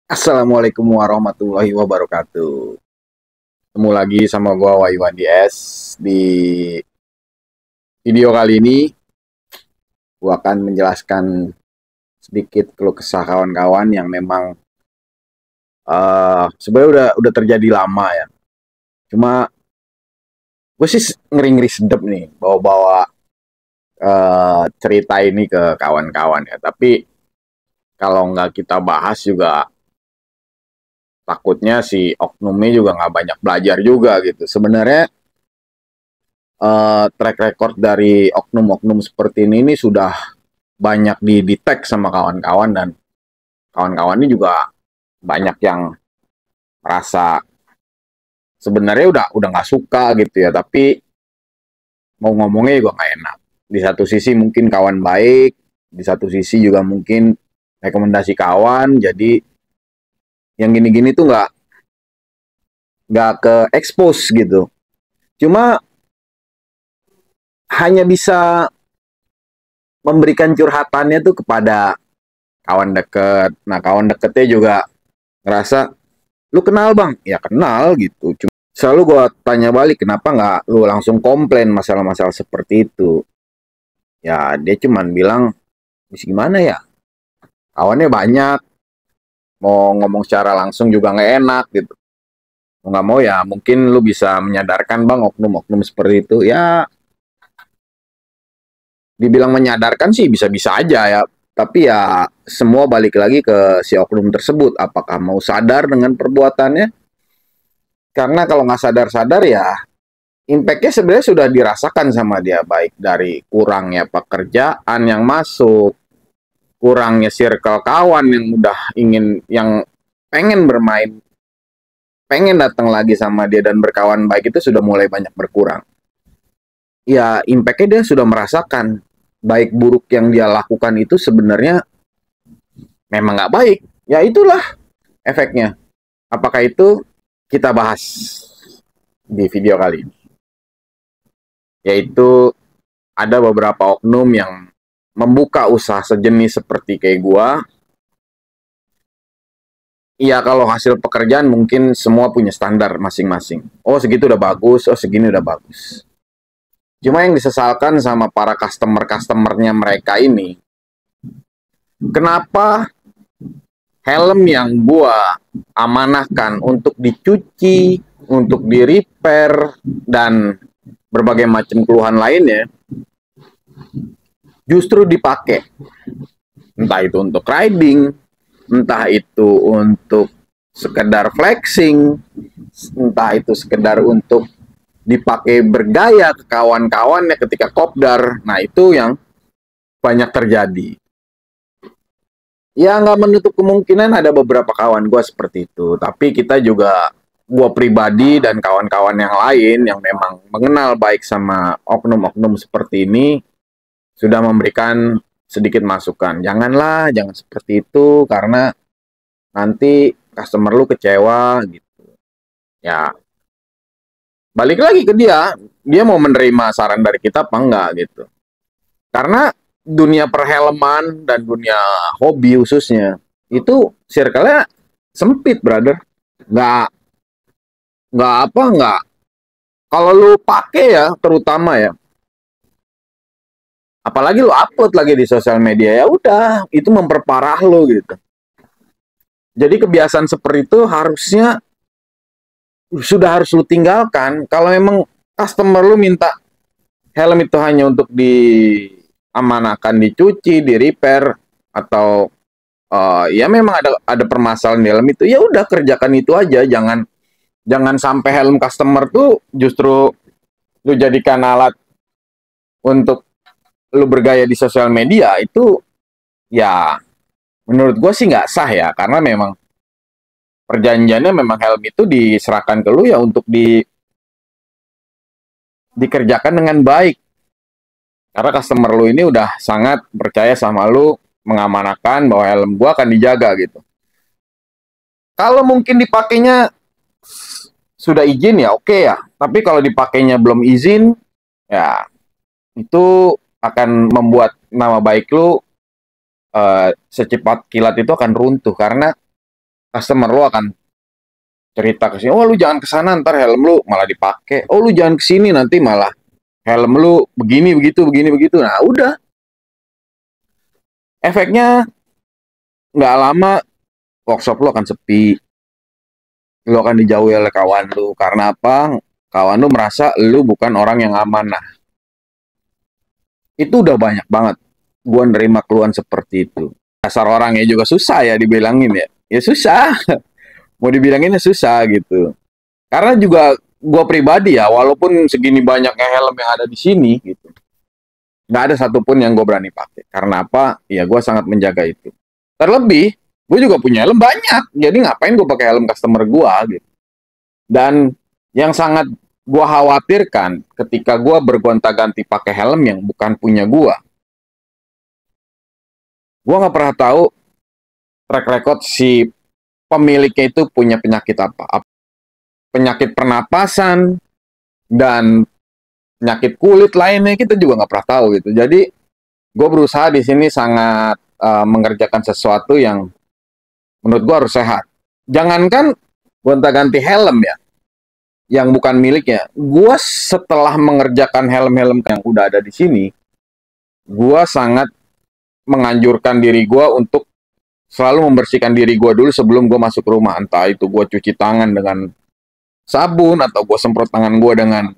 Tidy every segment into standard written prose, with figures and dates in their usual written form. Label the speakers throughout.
Speaker 1: Assalamualaikum warahmatullahi wabarakatuh. Ketemu lagi sama gua Waiwan DS. Di video kali ini gua akan menjelaskan sedikit keluh kesah kawan-kawan yang memang sebenarnya udah terjadi lama ya. Cuma gue sih ngeri-ngeri sedep nih bawa-bawa cerita ini ke kawan-kawan ya. Tapi kalau nggak kita bahas juga takutnya si oknumnya juga nggak banyak belajar juga gitu. Sebenarnya track record dari oknum-oknum seperti ini sudah banyak didetek sama kawan-kawan, dan kawan-kawan ini juga banyak yang merasa sebenarnya udah nggak suka gitu ya, tapi mau ngomongnya juga nggak enak. Di satu sisi mungkin kawan baik, di satu sisi juga mungkin rekomendasi kawan, jadi yang gini-gini tuh nggak ke expose gitu. Cuma hanya bisa memberikan curhatannya tuh kepada kawan deket. Nah, kawan deketnya juga ngerasa, lu kenal bang? Ya kenal gitu. Cuma selalu gue tanya balik, kenapa nggak lu langsung komplain masalah-masalah seperti itu? Ya dia cuman bilang, bisa gimana ya? Kawannya banyak, mau ngomong secara langsung juga nggak enak gitu. Mau nggak mau ya mungkin lu bisa menyadarkan bang oknum-oknum seperti itu. Ya dibilang menyadarkan sih bisa-bisa aja ya. Tapi ya semua balik lagi ke si oknum tersebut. Apakah mau sadar dengan perbuatannya? Karena kalau nggak sadar-sadar ya impact-nya sebenarnya sudah dirasakan sama dia, baik dari kurangnya pekerjaan yang masuk, kurangnya circle kawan yang udah yang pengen bermain, pengen datang lagi sama dia dan berkawan baik itu sudah mulai banyak berkurang. Ya impact-nya dia sudah merasakan baik buruk yang dia lakukan itu sebenarnya memang nggak baik. Ya itulah efeknya. Apakah itu kita bahas di video kali ini? Yaitu ada beberapa oknum yang membuka usaha sejenis seperti kayak gua. Iya, kalau hasil pekerjaan mungkin semua punya standar masing-masing. Oh, segitu udah bagus, oh segini udah bagus. Cuma yang disesalkan sama para customer-customernya mereka ini, kenapa helm yang gua amanahkan untuk dicuci, untuk di-repair, dan berbagai macam keluhan lainnya, justru dipakai. Entah itu untuk riding, entah itu untuk sekedar flexing, entah itu sekedar untuk dipakai bergaya ke kawan-kawannya ketika kopdar. Nah, itu yang banyak terjadi. Ya, nggak menutup kemungkinan ada beberapa kawan gue seperti itu. Tapi kita juga, gue pribadi dan kawan-kawan yang lain yang memang mengenal baik sama oknum-oknum seperti ini, sudah memberikan sedikit masukan. Janganlah, jangan seperti itu, karena nanti customer lu kecewa gitu. Ya, balik lagi ke dia mau menerima saran dari kita apa enggak gitu. Karena dunia perhelman dan dunia hobi khususnya itu circle-nya sempit, brother. Nggak nggak. Kalau lu pakai ya, terutama ya, apalagi lu upload lagi di sosial media, ya udah itu memperparah lu gitu. Jadi kebiasaan seperti itu harusnya sudah harus lu tinggalkan. Kalau memang customer lu minta helm itu hanya untuk diamanahkan, dicuci, di repair, atau ya memang ada permasalahan di helm itu, ya udah kerjakan itu aja. Jangan sampai helm customer tuh justru lu jadikan alat untuk lu bergaya di sosial media. Itu ya menurut gue sih nggak sah ya, karena memang perjanjiannya memang helm itu diserahkan ke lu ya untuk dikerjakan dengan baik. Karena customer lu ini udah sangat percaya sama lu, mengamanahkan bahwa helm gua akan dijaga gitu. Kalau mungkin dipakainya sudah izin ya oke ya. Tapi kalau dipakainya belum izin, ya itu akan membuat nama baik lu secepat kilat itu akan runtuh. Karena customer lo akan cerita ke sini, oh lu jangan ke sana ntar helm lu malah dipakai. Oh lu jangan ke sini nanti malah helm lu begini begitu begini begitu. Nah, udah. Efeknya nggak lama workshop lu akan sepi. Lu akan dijauhi oleh kawan lu. Karena apa? Kawan lu merasa lu bukan orang yang amanah. Itu udah banyak banget gua nerima keluhan seperti itu. Dasar orangnya juga susah ya dibilangin ya. Ya susah. Mau dibilanginnya susah gitu. Karena juga gue pribadi ya, walaupun segini banyaknya helm yang ada di sini gitu, nggak ada satupun yang gue berani pakai. Karena apa? Ya gue sangat menjaga itu. Terlebih, gue juga punya helm banyak. Jadi ngapain gue pakai helm customer gue gitu. Dan yang sangat gue khawatirkan ketika gue bergonta-ganti pakai helm yang bukan punya gue nggak pernah tahu track record si pemiliknya itu punya penyakit apa. Penyakit pernapasan, dan penyakit kulit lainnya kita juga nggak pernah tahu gitu. Jadi gue berusaha di sini sangat mengerjakan sesuatu yang menurut gue harus sehat. Jangankan gonta-ganti helm ya, yang bukan miliknya. Gue setelah mengerjakan helm-helm yang udah ada di sini, gue sangat menganjurkan diri gue untuk selalu membersihkan diri gue dulu sebelum gue masuk rumah. Entah itu gue cuci tangan dengan sabun atau gue semprot tangan gue dengan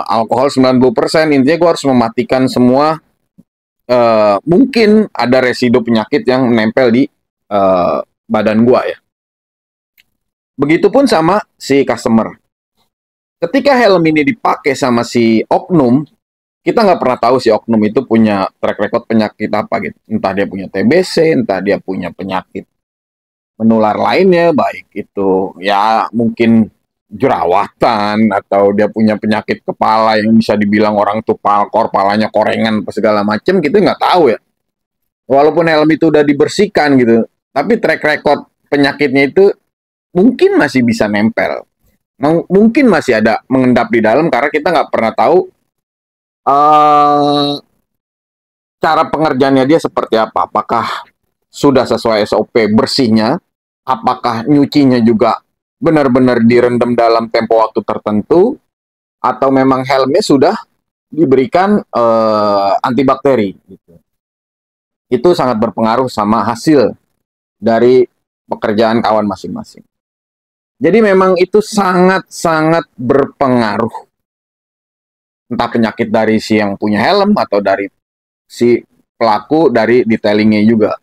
Speaker 1: alkohol 90%. Intinya gue harus mematikan semua mungkin ada residu penyakit yang menempel di badan gue ya. Begitupun sama si customer. Ketika helm ini dipakai sama si oknum, kita nggak pernah tahu si oknum itu punya track record penyakit apa gitu. Entah dia punya TBC, entah dia punya penyakit menular lainnya, baik itu ya mungkin jerawatan atau dia punya penyakit kepala yang bisa dibilang orang tuh palkor, palanya korengan segala macem, kita nggak tahu ya. Walaupun helm itu udah dibersihkan gitu, tapi track record penyakitnya itu mungkin masih bisa nempel, mungkin masih ada mengendap di dalam karena kita nggak pernah tahu uh, cara pengerjaannya dia seperti apa. Apakah sudah sesuai SOP bersihnya, apakah nyucinya juga benar-benar direndam dalam tempo waktu tertentu, atau memang helmnya sudah diberikan antibakteri. Gitu. Itu sangat berpengaruh sama hasil dari pekerjaan kawan masing-masing. Jadi memang itu sangat-sangat berpengaruh. Entah penyakit dari si yang punya helm atau dari si pelaku dari detailingnya juga.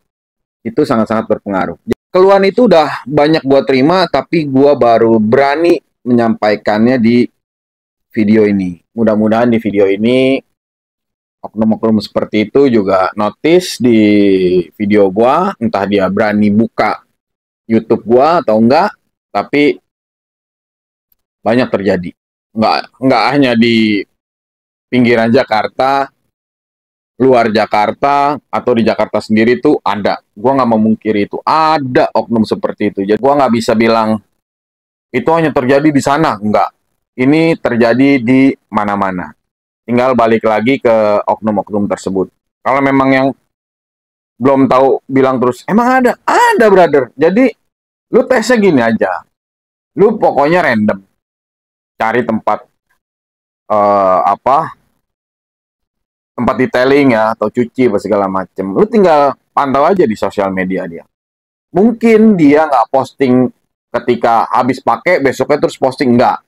Speaker 1: Itu sangat-sangat berpengaruh. Keluhan itu udah banyak gue terima, tapi gue baru berani menyampaikannya di video ini. Mudah-mudahan di video ini oknum-oknum seperti itu juga notice di video gue, entah dia berani buka YouTube gue atau enggak, tapi banyak terjadi. Enggak hanya di pinggiran Jakarta, luar Jakarta, atau di Jakarta sendiri tuh ada. Gue nggak memungkiri itu. Ada oknum seperti itu. Jadi gue nggak bisa bilang, itu hanya terjadi di sana. Enggak. Ini terjadi di mana-mana. Tinggal balik lagi ke oknum-oknum tersebut. Kalau memang yang belum tahu, bilang terus, emang ada? Ada, brother. Jadi, lu tesnya gini aja. Lu pokoknya random. Cari tempat, tempat detailing ya, atau cuci, segala macem. Lu tinggal pantau aja di sosial media dia. Mungkin dia nggak posting ketika habis pakai, besoknya terus posting. Nggak.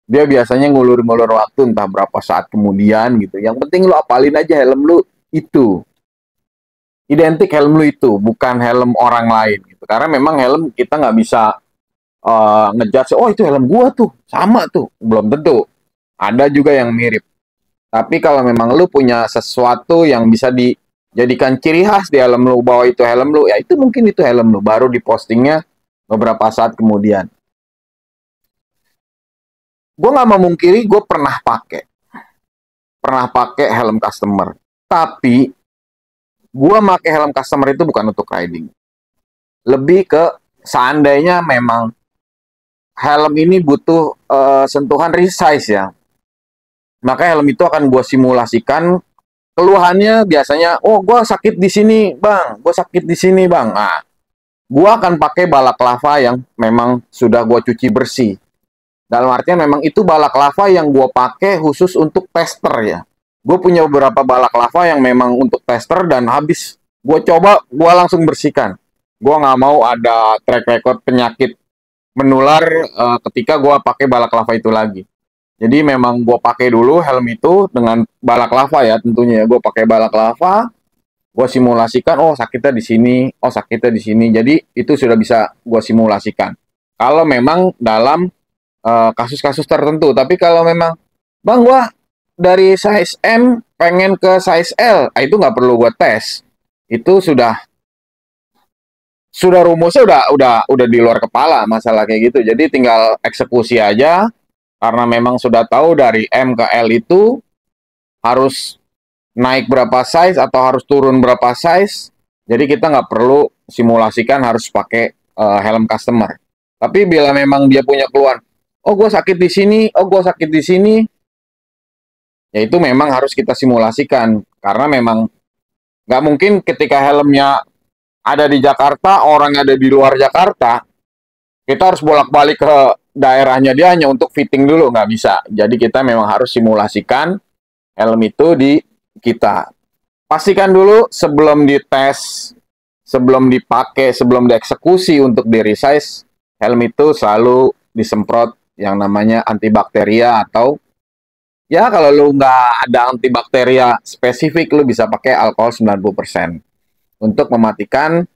Speaker 1: Dia biasanya ngulur-ngulur waktu, entah berapa saat kemudian gitu. Yang penting lu apalin aja helm lu itu. Identik helm lu itu, bukan helm orang lain. Gitu. Karena memang helm kita nggak bisa ngejudge, oh itu helm gua tuh, sama tuh. Belum tentu. Ada juga yang mirip. Tapi kalau memang lu punya sesuatu yang bisa dijadikan ciri khas di helm lu, bahwa itu helm lu, ya itu mungkin itu helm lu. Baru dipostingnya beberapa saat kemudian. Gue nggak memungkiri, gue pernah pakai helm customer. Tapi gue pakai helm customer itu bukan untuk riding. Lebih ke seandainya memang helm ini butuh sentuhan resize ya, maka helm itu akan gue simulasikan keluhannya biasanya, oh gue sakit di sini bang, gue sakit di sini bang. Nah, gua akan pakai balak lava yang memang sudah gua cuci bersih. Dalam artian memang itu balak lava yang gua pakai khusus untuk tester ya. Gue punya beberapa balak lava yang memang untuk tester dan habis gue coba, gue langsung bersihkan. Gue nggak mau ada track record penyakit menular ketika gue pakai balak lava itu lagi. Jadi memang gue pakai dulu helm itu dengan balak lava ya tentunya ya. Gue pakai balak lava, gue simulasikan, oh sakitnya di sini, oh sakitnya di sini. Jadi itu sudah bisa gue simulasikan. Kalau memang dalam kasus-kasus tertentu. Tapi kalau memang, bang, gue dari size M pengen ke size L, itu nggak perlu gue tes. Itu sudah rumusnya udah di luar kepala masalah kayak gitu. Jadi tinggal eksekusi aja karena memang sudah tahu dari M ke L itu harus naik berapa size atau harus turun berapa size. Jadi kita nggak perlu simulasikan harus pakai helm customer. Tapi bila memang dia punya keluhan, oh gue sakit di sini, oh gue sakit di sini, ya itu memang harus kita simulasikan. Karena memang nggak mungkin ketika helmnya ada di Jakarta, orang ada di luar Jakarta, kita harus bolak-balik ke daerahnya dia hanya untuk fitting dulu, nggak bisa. Jadi kita memang harus simulasikan helm itu di kita. Pastikan dulu sebelum dites, sebelum dipakai, sebelum dieksekusi untuk di resize, helm itu selalu disemprot yang namanya antibakteria atau ya kalau lu nggak ada antibakteria spesifik, lu bisa pakai alkohol 90% untuk mematikan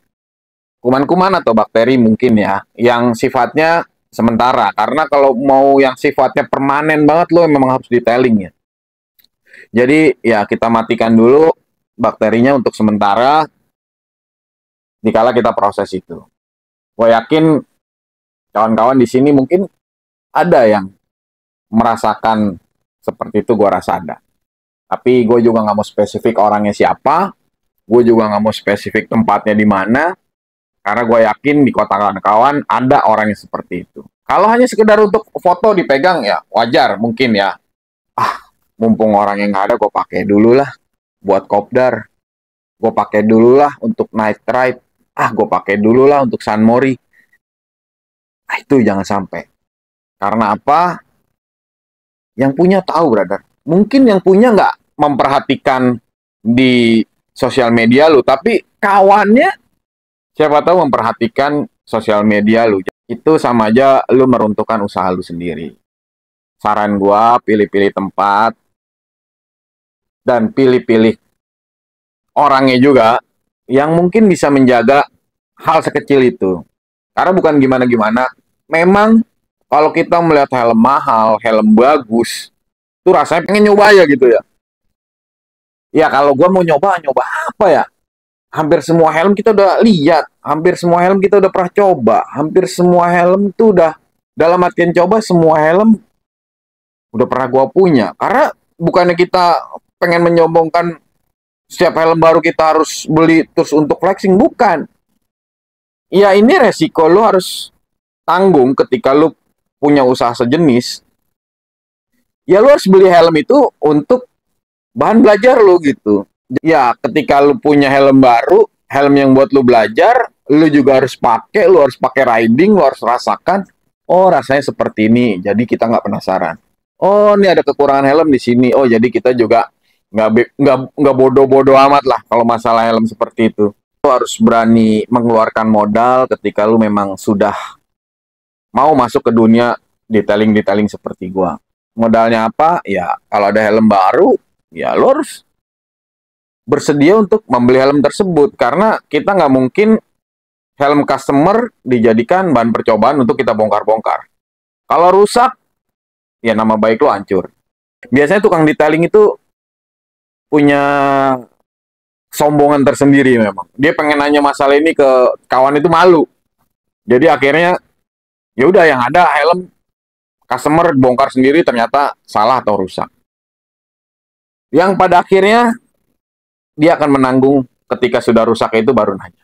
Speaker 1: kuman-kuman atau bakteri mungkin ya, yang sifatnya sementara. Karena kalau mau yang sifatnya permanen banget, lo memang harus detailing ya. Jadi ya kita matikan dulu bakterinya untuk sementara, dikala kita proses itu. Gue yakin kawan-kawan di sini mungkin ada yang merasakan seperti itu, gue rasa ada. Tapi gue juga nggak mau spesifik orangnya siapa, gue juga nggak mau spesifik tempatnya di mana, karena gue yakin di kota kawan-kawan ada orang yang seperti itu. Kalau hanya sekedar untuk foto dipegang ya wajar mungkin ya. Ah, mumpung orang yang nggak ada gue pakai dulu lah buat kopdar. Gue pakai dulu lah untuk night ride. Ah, gue pakai dulu lah untuk San Mori. Ah, itu jangan sampai. Karena apa? Yang punya tahu, brother. Mungkin yang punya nggak memperhatikan di sosial media lu, tapi kawannya siapa tahu memperhatikan sosial media lu. Itu sama aja lu meruntuhkan usaha lu sendiri. Saran gua, pilih-pilih tempat dan pilih-pilih orangnya juga yang mungkin bisa menjaga hal sekecil itu. Karena bukan gimana-gimana, memang kalau kita melihat helm mahal, helm bagus, tuh rasanya pengen nyoba ya gitu ya. Ya kalau gua mau nyoba, nyoba apa ya? Hampir semua helm kita udah lihat, hampir semua helm kita udah pernah coba, hampir semua helm tuh udah dalam artian coba semua helm udah pernah gua punya. Karena bukannya kita pengen menyombongkan setiap helm baru kita harus beli terus untuk flexing, bukan. Ya ini resiko lu harus tanggung ketika lu punya usaha sejenis. Ya lu harus beli helm itu untuk bahan belajar lu gitu. Ya ketika lu punya helm baru, helm yang buat lu belajar, lu juga harus pakai, lu harus pakai riding, lu harus rasakan, oh rasanya seperti ini, jadi kita nggak penasaran. Oh ini ada kekurangan helm di sini, oh jadi kita juga nggak bodoh-bodoh amat lah kalau masalah helm seperti itu. Lu harus berani mengeluarkan modal ketika lu memang sudah mau masuk ke dunia detailing-detailing seperti gua. Modalnya apa? Ya kalau ada helm baru, ya lu harus bersedia untuk membeli helm tersebut karena kita nggak mungkin helm customer dijadikan bahan percobaan untuk kita bongkar-bongkar. Kalau rusak, ya nama baik lo hancur. Biasanya tukang detailing itu punya sombongan tersendiri memang. Dia pengen nanya masalah ini ke kawan itu malu. Jadi akhirnya ya udah yang ada helm customer bongkar sendiri ternyata salah atau rusak. Yang pada akhirnya dia akan menanggung ketika sudah rusak itu baru nanya.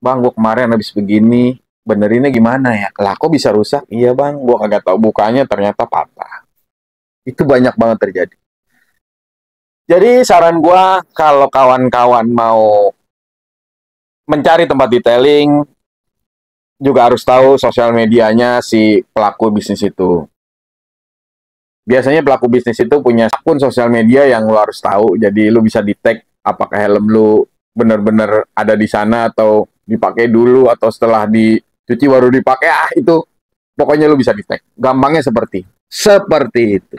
Speaker 1: Bang, gue kemarin habis begini, benerinnya gimana ya? Lah, kok bisa rusak? Iya bang, gue kagak tahu bukanya ternyata patah. Itu banyak banget terjadi. Jadi saran gue, kalau kawan-kawan mau mencari tempat detailing, juga harus tahu sosial medianya si pelaku bisnis itu. Biasanya pelaku bisnis itu punya akun sosial media yang lu harus tahu, jadi lu bisa detect apakah helm lu benar-benar ada di sana atau dipakai dulu atau setelah dicuci baru dipakai. Itu pokoknya lu bisa detect. Gampangnya seperti itu.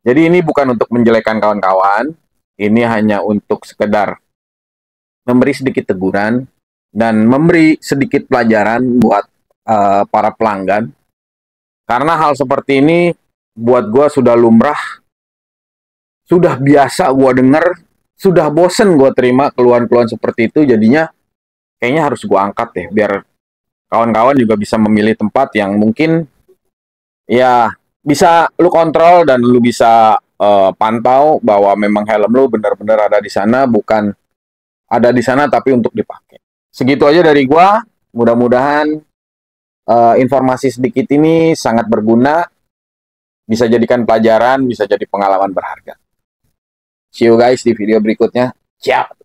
Speaker 1: Jadi ini bukan untuk menjelekan kawan-kawan, ini hanya untuk sekedar memberi sedikit teguran dan memberi sedikit pelajaran buat para pelanggan. Karena hal seperti ini buat gue sudah lumrah, sudah biasa gue denger, sudah bosen gue terima keluhan-keluhan seperti itu. Jadinya kayaknya harus gue angkat deh, biar kawan-kawan juga bisa memilih tempat yang mungkin ya bisa lu kontrol dan lu bisa pantau bahwa memang helm lu benar-benar ada di sana, bukan ada di sana tapi untuk dipakai. Segitu aja dari gua. Mudah-mudahan informasi sedikit ini sangat berguna, bisa jadikan pelajaran, bisa jadi pengalaman berharga. See you guys di video berikutnya. Ciao.